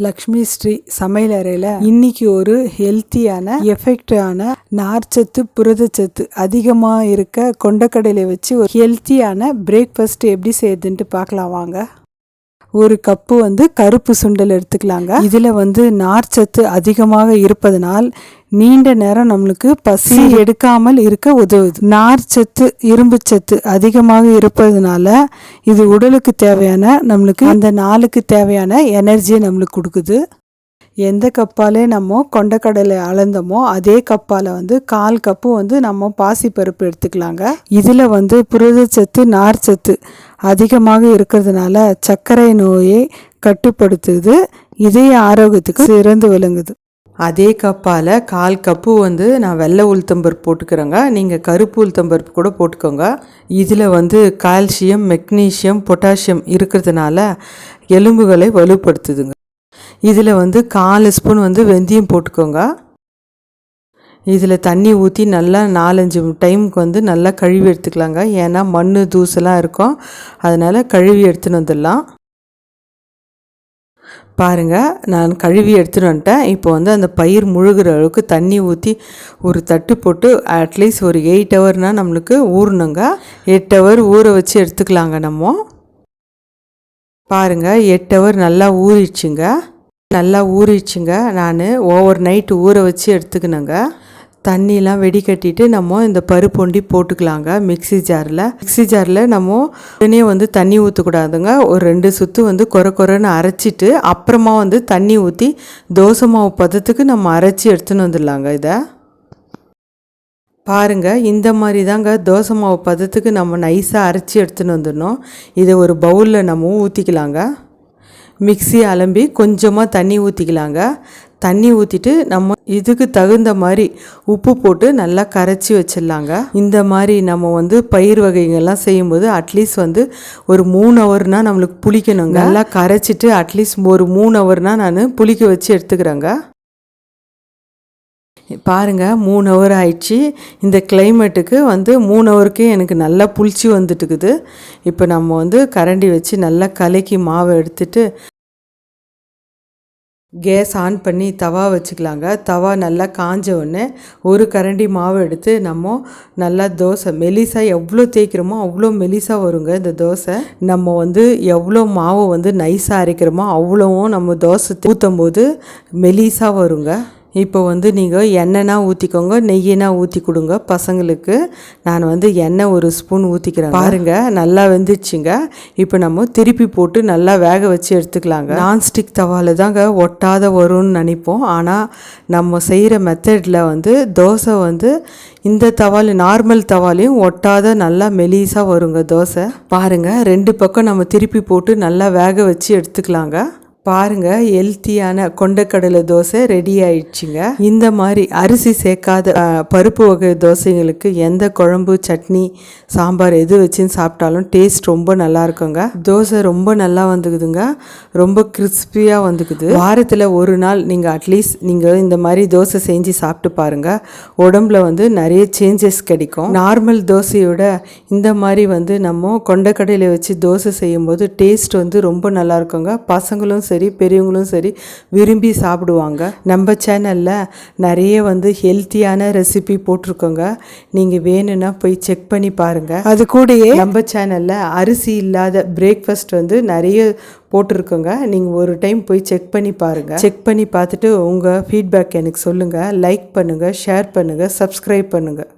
லக்ஷ்மி ஸ்ரீ சமையலறையில் இன்னைக்கு ஒரு ஹெல்த்தியான எஃபெக்டான நார்ச்சத்து புரதச்சத்து அதிகமாக இருக்க கொண்டக்கடலை வச்சு ஒரு ஹெல்த்தியான பிரேக்ஃபாஸ்ட் எப்படி செய்யுதுன்ட்டு பார்க்கலாம் வாங்க. ஒரு கப்பு கருப்பு சுண்டல் எடுத்துக்கலாங்க. இதில் நார்ச்சத்து அதிகமாக இருப்பதனால் நீண்ட நேரம் நம்மளுக்கு பசி எடுக்காமல் இருக்க உதவுது. நார்ச்சத்து இரும்புச்சத்து அதிகமாக இருப்பதனால இது உடலுக்கு தேவையான நம்மளுக்கு அந்த நாளுக்கு தேவையான எனர்ஜியை நம்மளுக்கு கொடுக்குது. எந்த கப்பாலே நம்ம கொண்டக்கடலை அளந்தோமோ அதே கப்பால் 1/4 கப்பு நம்ம பாசிப்பருப்பு எடுத்துக்கலாங்க. இதில் புரதச்சத்து நார்ச்சத்து அதிகமாக இருக்கிறதுனால சர்க்கரை நோயை கட்டுப்படுத்துது, இதய ஆரோக்கியத்துக்கு சிறந்து விளங்குது. அதே கப்பால் 1/4 கப்பு நான் வெள்ளை உளுத்தம்பருப்பு போட்டுக்கிறேங்க. நீங்கள் கருப்பு உளுத்தம்பருப்பு கூட போட்டுக்கோங்க. இதில் கால்சியம், மெக்னீஷியம், பொட்டாசியம் இருக்கிறதுனால எலும்புகளை வலுப்படுத்துதுங்க. இதில் 4 ஸ்பூன் வெந்தயம் போட்டுக்கோங்க. இதில் தண்ணி ஊற்றி நல்லா 4-5 டைமுக்கு நல்லா கழுவி எடுத்துக்கலாங்க. ஏன்னா மண் தூசெல்லாம் இருக்கும், அதனால் கழுவி எடுத்துன்னு வந்துடலாம். பாருங்கள், நான் கழுவி எடுத்துகிட்டு வந்துட்டேன். இப்போ அந்த பயிர் முழுகிற அளவுக்கு தண்ணி ஊற்றி ஒரு தட்டு போட்டு அட்லீஸ்ட் ஒரு 8 ஹவர்னால் நம்மளுக்கு ஊறணுங்க. 8 ஹவர் ஊற வச்சு எடுத்துக்கலாங்க. நம்ம பாருங்கள், 8 ஹவர் நல்லா ஊறிடுச்சுங்க. நான் ஓவர் நைட்டு ஊற வச்சு எடுத்துக்கினேங்க. தண்ணியெலாம் வெடிக்கட்டிட்டு நம்ம இந்த பருப்பு ஒண்டி போட்டுக்கலாங்க மிக்ஸி ஜாரில். நம்ம உடனே தண்ணி ஊற்றக்கூடாதுங்க. ஒரு 2 சுற்று கொரன்னு அரைச்சிட்டு அப்புறமா தண்ணி ஊற்றி தோசை மாவு பதத்துக்கு நம்ம அரைச்சி எடுத்துன்னு வந்துடலாங்க. இதை பாருங்கள், இந்த மாதிரி தாங்க தோசை மாவு பதத்துக்கு நம்ம நைஸாக அரைச்சி எடுத்துன்னு வந்துடணும். இதை ஒரு பவுலில் நம்ம ஊற்றிக்கலாங்க. மிக்ஸி அலம்பி கொஞ்சமாக தண்ணி ஊற்றிக்கலாங்க. தண்ணி ஊற்றிட்டு நம்ம இதுக்கு தகுந்த மாதிரி உப்பு போட்டு நல்லா கரைச்சி வச்சிடலாங்க. இந்த மாதிரி நம்ம பயிர் வகைகள்லாம் செய்யும்போது அட்லீஸ்ட் ஒரு 3 ஹவர்னால் நம்மளுக்கு புளிக்கணுங்க. நல்லா கரைச்சிட்டு அட்லீஸ்ட் ஒரு 3 ஹவர்னால் நான் புளிக்க வச்சு எடுத்துக்கிறேங்க. பாருங்கள், 3 ஹவர் ஆயிடுச்சு. இந்த கிளைமேட்டுக்கு 3 ஹவருக்கே எனக்கு நல்லா புளிச்சு வந்துட்டுக்குது. இப்போ நம்ம கரண்டி வச்சு நல்லா கலக்கி மாவை எடுத்துட்டு கேஸ் ஆன் பண்ணி தவா வச்சுக்கலாங்க. தவா நல்லா காஞ்ச உடனே ஒரு கரண்டி மாவு எடுத்து நம்ம நல்லா தோசை மெலிசாக எவ்வளோ தேய்க்கிறோமோ அவ்வளோ மெலிசாக வருங்க. இந்த தோசை நம்ம எவ்வளோ மாவு நைஸாக அரைக்கிறோமோ அவ்வளோவும் நம்ம தோசை ஊற்றும் போது மெலிசாக வருங்க. இப்போ நீங்கள் எண்ணெய்னா ஊற்றிக்கோங்க, நெய்யினா ஊற்றி கொடுங்க பசங்களுக்கு. நான் எண்ணெய் 1 ஸ்பூன் ஊற்றிக்கிறேன். பாருங்கள், நல்லா வெந்துச்சுங்க. இப்போ நம்ம திருப்பி போட்டு நல்லா வேக வச்சு எடுத்துக்கலாங்க. நான்ஸ்டிக் தவாவில் தாங்க ஒட்டாத வரும்னு நினைப்போம். ஆனால் நம்ம செய்கிற மெத்தடில் தோசை இந்த தவால் நார்மல் தவாலையும் ஒட்டாத நல்லா மெலிசாக வருங்க தோசை. பாருங்கள், 2 பக்கம் நம்ம திருப்பி போட்டு நல்லா வேக வச்சு எடுத்துக்கலாங்க. பாருங்கள், ஹெல்த்தியான கொண்டக்கடலை தோசை ரெடி ஆயிடுச்சுங்க. இந்த மாதிரி அரிசி சேர்க்காத பருப்பு வகை தோசைங்களுக்கு எந்த குழம்பு, சட்னி, சாம்பார் எது வச்சுன்னு சாப்பிட்டாலும் டேஸ்ட் ரொம்ப நல்லா இருக்குங்க. தோசை ரொம்ப நல்லா வந்துக்குதுங்க, ரொம்ப கிறிஸ்பியாக வந்துக்குது. வாரத்தில் ஒரு நாள் நீங்கள் அட்லீஸ்ட் நீங்கள் இந்த மாதிரி தோசை செஞ்சு சாப்பிட்டு பாருங்கள். உடம்புல நிறைய சேஞ்சஸ் கிடைக்கும். நார்மல் தோசையோட இந்த மாதிரி நம்ம கொண்டக்கடலை வச்சு தோசை செய்யும்போது டேஸ்ட் ரொம்ப நல்லா இருக்குங்க. பசங்களும் சரி பெரியவங்களும் சரி விரும்பி சாப்பிடுவாங்க. நம்ம சேனலில் நிறைய ஹெல்த்தியான ரெசிபி போட்டிருக்கோங்க. நீங்கள் வேணும்னா போய் செக் பண்ணி பாருங்கள். அது கூடயே நம்ம சேனலில் அரிசி இல்லாத பிரேக்ஃபாஸ்ட் நிறைய போட்டிருக்கோங்க. நீங்கள் ஒரு டைம் போய் செக் பண்ணி பாருங்கள். செக் பண்ணி பார்த்துட்டு உங்கள் ஃபீட்பேக் எனக்கு சொல்லுங்கள். லைக் பண்ணுங்கள், ஷேர் பண்ணுங்கள், சப்ஸ்கிரைப் பண்ணுங்கள்.